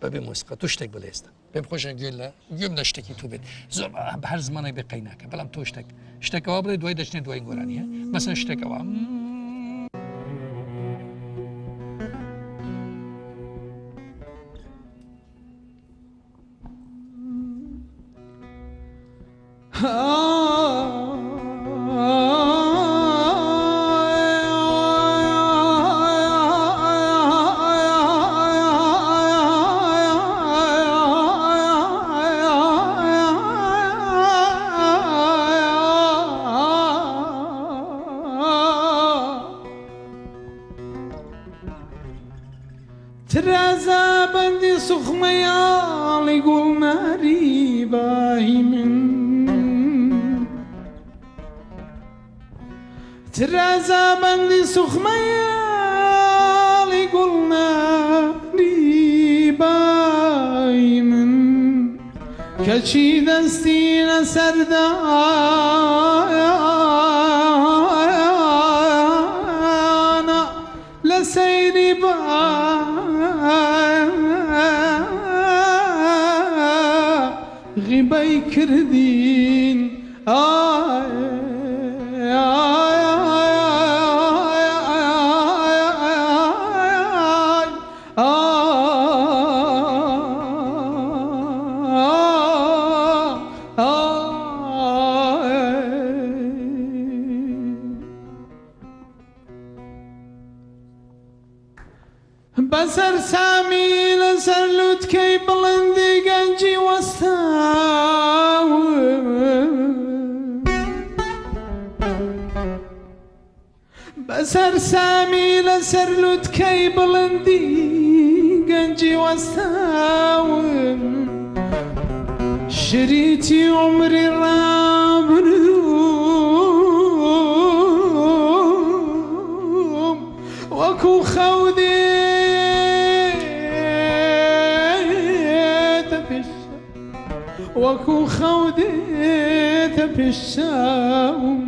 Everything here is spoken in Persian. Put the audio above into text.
ببین موسیقى تو شتێک بەلێستە پێم خۆشە گوێم لە شتێکی تو بێت زۆر هەر زمانێک بێ قەی ناکە بەڵام تۆ شتێکەوە بڵێ دوای دەچنێت دوای گۆرانیە مەسەن شتێکەوە ترازا بندی سخمیالی گل ناری باهی من ترازا بندی سخمیالی گل ناری باهی من کچی دستی نسردانا لسیری غیبای کردین بسر سامی لسر لوتکی بلندی گنجی وستاو بسر سامی لسر لوتکی بلندی گنجی وستاو شریتی عمری رابروم وکو خودی وكو خودت بالشام